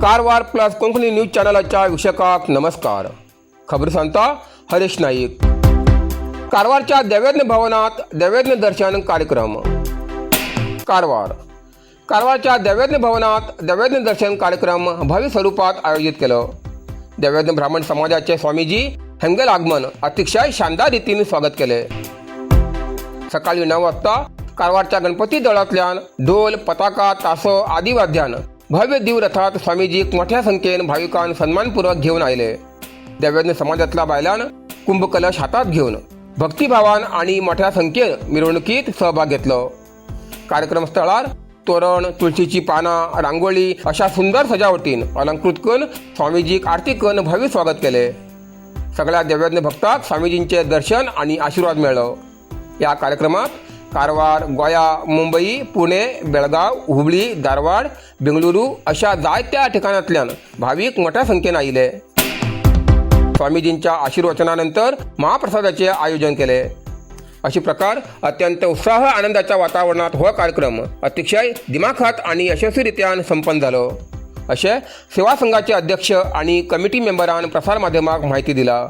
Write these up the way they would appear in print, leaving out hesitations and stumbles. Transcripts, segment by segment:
Karwar plus Konkani news चॅनलाच्या विषयकाक नमस्कार. खबर सांगता हरीश नाईक. कारवारच्या दैवज्ञ भवनात दैवज्ञ दर्शन कार्यक्रम. कारवारच्या दैवज्ञ भवनात दैवज्ञ दर्शन कार्यक्रम भव्य स्वरूपात आयोजित केलो. दैवज्ञ ब्राह्मण समाजाचे स्वामीजी हेंगेल आगमन अतिशय शानदार रीतीने स्वागत केले. सकाळी 9 वाजता कारवारच्या गणपती देवळातल्यान ढोल, पताका, तासो आदी वाद्यान भव्य दिव रथात स्वामीजी मोठ्या संख्येन भाविकांक सन्मानपूर्वक घेऊन आले. दैवज्ञ समाजातल्या बायलान कुंभकलश हातात घेऊन भक्तिभावान आणि मोठ्या संख्येन मिरवणुकीत सहभाग घेतलो. कार्यक्रम स्थळार तोरण, तुळशीची पानां, रांगोळी अशा सुंदर सजावटीन अलंकृत करून स्वामीजीक आरती करून भव्य स्वागत केले. सगळ्या दैवज्ञ भक्तांक स्वामीजींचे दर्शन आणि आशीर्वाद मेळ्ळो. या कार्यक्रमात कारवार, गोया, मुंबई, पुणे, बेळगाव, हुबळी, धारवाड, बेंगळुरू अशा जायत्या ठिकाणांतल्यान भाविक मोठ्या संख्येन आयिले. स्वामीजींच्या आशीर्वचनानंतर महाप्रसादाचे आयोजन केले. अशी प्रकार अत्यंत उत्साह आनंदाच्या वातावरणात हो कार्यक्रम अतिशय दिमाखात आणि यशस्वीरित्यान संपन्न झालो, असे सेवा संघाचे अध्यक्ष आणि कमिटी मेंबरान प्रसारमाध्यमांक माहिती दिला.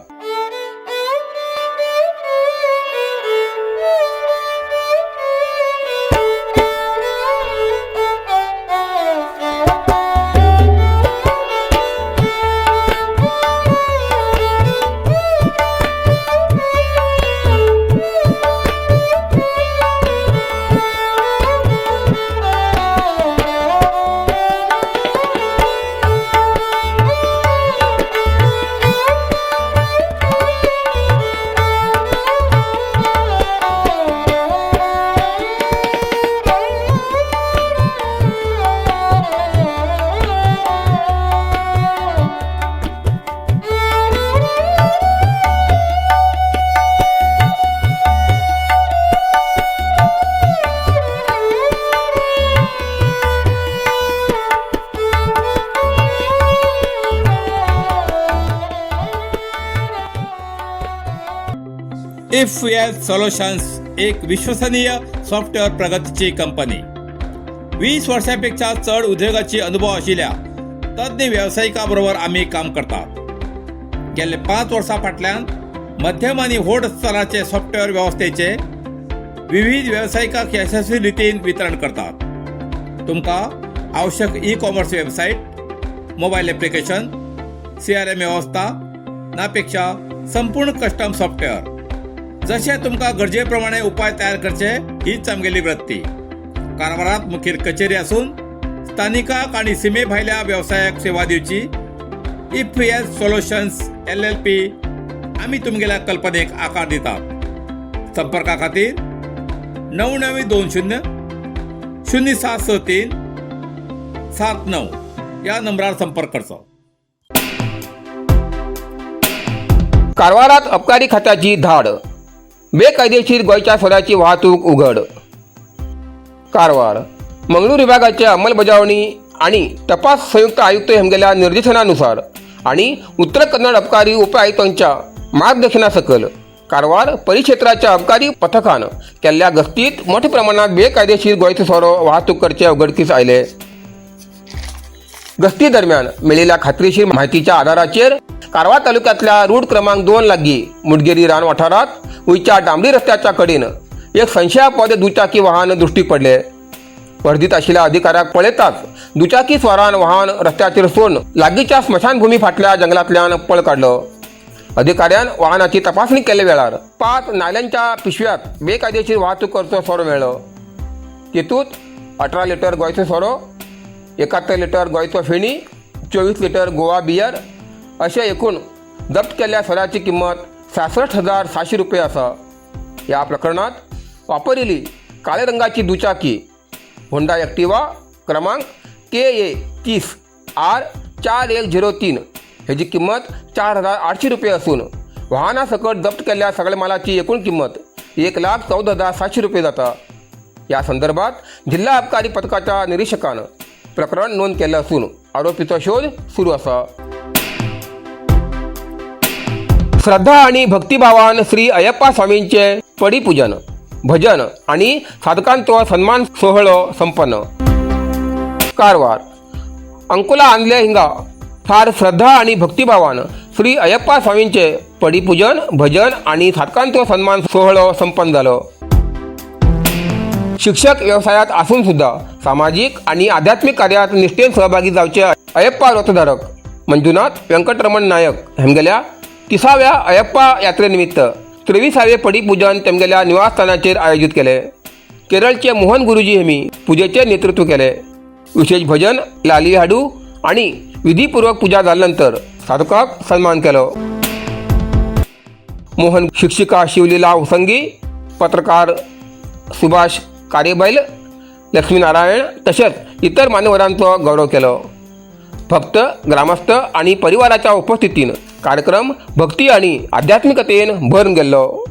इफएस सोल्युशन्स एक विश्वसनीय सॉफ्टवेअर प्रगतीची कंपनी. 20 वर्षांपेक्षा चढ उद्योगाची अनुभव असलेल्या तज्ञ व्यावसायिकांबरोबर आम्ही काम करतात. गेले 5 वर्षां फाटल्यान मध्यम आणि व्हड स्तराचे सॉफ्टवेअर व्यवस्थेचे विविध व्यावसायिकांक यशस्वी रितीन वितरण करतात. तुमका आवश्यक e-commerce website, mobile application, CRM व्यवस्था नापेक्षा संपूर्ण कस्टम सॉफ्टवेअर जसे तुमका गरजेप्रमाणे उपाय तयार करचे हीच आमगेली वृत्ती. कारवारात मुखेल कचेरी असून स्थानिकाक आणि सीमे भायल्या व्यवसायाक सेवा दिवची इफएस सोल्युशन्स LLP आम्ही तुमगेल्या कल्पनेक आकार दितात. संपर्का खातीर 9920 0763 79 या नंबरार संपर्क करचो. कारवारात अबकारी खात्याची धाड. बेकायदेशीर गोंयच्या सोऱ्याची वाहतूक उघड. कारवार मंगळूर विभागाचे अंमलबजावणी आणि तपास संयुक्त आयुक्त हेमगेल्या निर्देशनानुसार आणि उत्तर कन्नड अबकारी उपायुक्तांच्या मार्गदर्शनासकल कारवार परिक्षेत्राच्या अबकारी पथकान केल्ल्या गस्तीत मोठ्या प्रमाणात बेकायदेशीर गोंयचो सोरो वाहतूक करचे उघडकीस आयले. गस्ती दरम्यान मेळिल्ल्या खात्रीशीर माहितीच्या आधाराचेर कारवार तालुक्यातल्या रूट क्रमांक 2 लागीं मुडगेरी रान वाठारात वयच्या डांबरी रस्त्याच्या कडेन एक संशयास्पद दुचाकी वाहन दृश्टीक पडले. वर्दीत आशिल्ल्या अधिकाऱ्याक पळयताच दुचाकी स्वारान वाहन रस्त्याचेर सोडून लागींच्या स्मशानभूमी फाटल्या जंगलांतल्यान पळ काडलो. अधिकाऱ्यान वाहनाची तपासणी केले वेळार 5 नायलांच्या पिशव्यात बेकायदेशीर वाहतूक करचो सोरो मेळ्ळो. तेतूंत 18 लिटर गोंयचो सोरो, 71 लिटर गोंयचो फेणी, 24 लिटर गोवा बियर अशे एकूण जप्त केल्ल्या सोऱ्याची किंमत 66,700 रुपये आसा. या प्रकरणात वापरिल्ली काळे रंगाची दुचाकी होंडा एक्टिवा क्रमांक KA 30 R4103 हेची किंमत 4,800 रुपये असून वाहना सकट जप्त केल्ल्या सगळ्या मालाची एकूण किंमत 1,14,700 रुपये जाता. या संदर्भात जिल्हा अबकारी पथकाच्या निरीक्षकान प्रकरण नोंद केलें असून आरोपीचो शोध सुरू आसा. श्रद्धा आणि भक्तिभावान श्री अय्यप्पा स्वामींचे पडीपूजन, भजन आणि साधकांचो सन्मान सोहळो संपन्न. कारवार अंकुला आणले हिंगा फार श्रद्धा आणि भक्तिभावानं श्री अय्यप्पा स्वामींचे पडीपूजन भजन आणि साधकांचं सन्मान सोहळं संपन्न झालं. शिक्षक व्यवसायात असून सुद्धा सामाजिक आणि आध्यात्मिक कार्यात निष्ठेने सहभागी जावचे अय्यप्पा व्रतधारक मंजुनाथ व्यंकटरमण नायक हेमगेल्या 30व्या अय्यप्पा यात्रेनिमित्त 23वे पडीपूजन तेमगेल्या निवासस्थानाचेर आयोजित केले. केरळचे मोहन गुरुजी हेमी पूजेचे नेतृत्व केले. विशेष भजन लाली हाडू आणि विधीपूर्वक पूजा झाल्यानंतर साधकाक सन्मान केलो. मोहन शिक्षिका शिवलीला उसंगी, पत्रकार सुभाष कार्यबैल, लक्ष्मीनारायण तसेच इतर मान्यवरांचा गौरव केलो. भक्त ग्रामस्थ आणि परिवाराच्या उपस्थितीन कार्यक्रम भक्ती आणि आध्यात्मिकतेन भरून गेलो.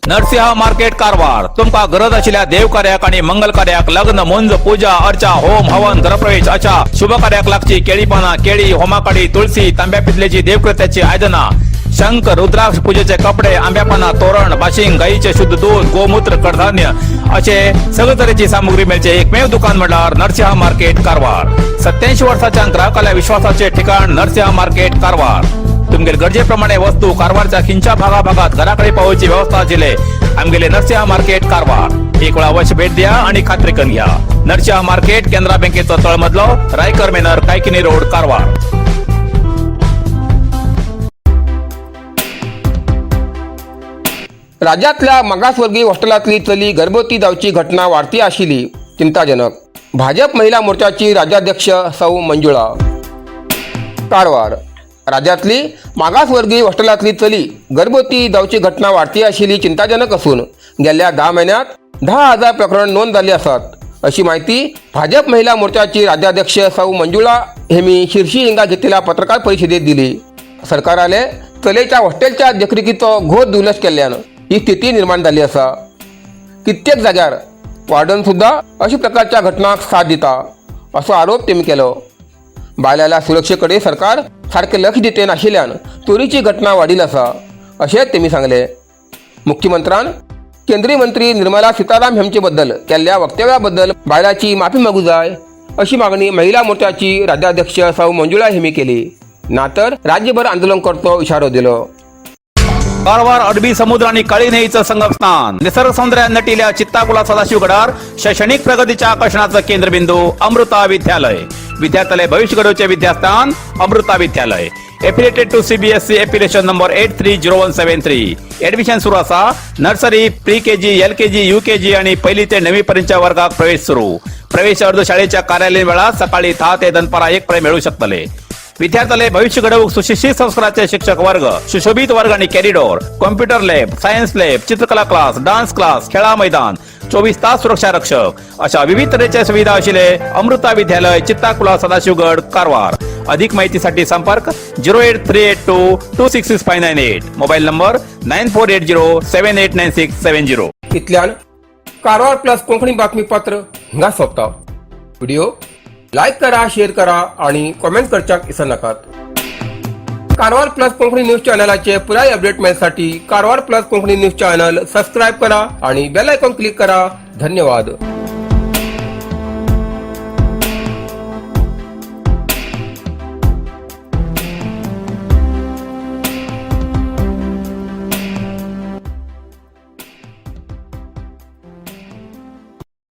नरसिंह मार्केट कारवार तुमका गरज असलेल्या देवकार्याक आणि मंगल कार्याक लग्न मुंज पूजा अर्चा होम हवन गृहप्रवेश अशा शुभ कार्याक लागची केळी पाना केळी होमाकाडी तुळशी तांब्या पितलेची देवकृत्याची आयदना शंख रुद्राक्ष पूजेचे कपडे आंब्या पाना तोरण बाशिंग गाईचे शुद्ध दूध गोमूत्र कडधान्य असे सगळे तऱ्हेची सामुग्री मिळचे एकमेव दुकान म्हणल्यार नरसिंह मार्केट कारवार. 87 वर्षाच्या ग्राहकाला विश्वासाचे ठिकाण नरसिंह मार्केट कारवार. तुमगे गरजेप्रमाणे वस्तू कारवारच्या खिंच्या भागाभागात घराकडे पावची व्यवस्था आशिल्ले आमगेले नरसिंह मार्केट कारवार. एक वेळा अवश्य भेट द्या आणि खात्री करून घ्या. नरसिंह मार्केट केंद्रा बँकेचो तळमजलो रायकर मेनर कायकिनी रोड कारवार. राज्यातल्या मागासवर्गीय हॉस्टेलातली चली गर्भवती जावची घटना वाढती आशिल्ली चिंताजनक. भाजप महिला मोर्चाची राज्याध्यक्ष सौ मंजुळा. कारवार. राज्यातली मागासवर्गीय हॉस्टेलातली चली गर्भवती जावची घटना वाढती आशिल्ली चिंताजनक असून गेल्या 10 महिन्यात 10,000 प्रकरण नोंद झाली असत अशी माहिती भाजप महिला मोर्चाची राज्याध्यक्ष सौ मंजुळा हेमी शिर्शी हिंगा घेतलेल्या पत्रकार परिषदेत दिली. सरकाराले चलेच्या हॉस्टेलच्या देखरेखीचो घोर दुर्लक्ष केल्यानं ही स्थिती निर्माण झाली असा. कित्येक जाग्यार वार्डन सुद्धा अशा प्रकारच्या घटनाक साथ दिता असो आरोप तेमी केलो. बायलाल्या सुरक्षेकडे सरकार सारखे लक्ष दिते नाशिल्ल्यान चोरीची घटना वाढील असा असे तेमी सांगले. मुख्यमंत्र्यान केंद्रीय मंत्री निर्मला सीताराम हेंचे बद्दल केल्ल्या वक्तव्याबद्दल बायलाची माफी मागू जाय अशी मागणी महिला मोर्चाची राज्याध्यक्ष सौ मंजुळा हेमी केली. नातर राज्यभर आंदोलन करतो इशारो दिलो. कारवार अरबी समुद्र आणि काळी नदीचं संगमस्थान निसर्ग सौंदर्यात नटिल्या चित्ताकुला सदाशिवगडार शैक्षणिक प्रगतीच्या आकर्षणाचं केंद्रबिंदू अमृता विद्यालय. विद्यार्थ्यालय भविष्य घडवचे विद्यास्थान Amrita Vidyalaya. Affiliated to CBSE affiliation number 830173. Admission सुरू असा. Nursery pre KG LKG UKG आणि 1ली ते 9वी पर्यंतच्या वर्गात प्रवेश सुरू. प्रवेश अर्ज शाळेच्या कार्यालयीन वेळा सकाळी 10 ते दनपारा 1 पर्यंत मिळू शकतले. विद्यार्थ्यालय भविष्य घडवूक सुशिक्षित संस्काराचे शिक्षक वर्ग सुशोभित वर्ग आणि corridor computer lab science lab चित्रकला क्लास डान्स क्लास खेळा मैदान 24 तास सुरक्षा रक्षक अशा विविध तऱ्हेच्या सुविधा असलेले अमृता विद्यालय चित्ताकुला सदाशिवगड कारवार. अधिक माहितीसाठी संपर्क 08382266598. Mobile number 9480789670. इतल्यान कारवार प्लस कोंकणी बातमीपत्र हिंगा सोंपता. व्हिडिओ लाईक करा, शेअर करा आणि कमेंट करच्याक विसरू नकात. कारवार प्लस कोंकणी न्यूज चॅनलाचे पुराय अपडेट मिळण्यासाठी Karwar plus Konkani news channel subscribe करा आणि बेल आयकॉन क्लिक करा. धन्यवाद.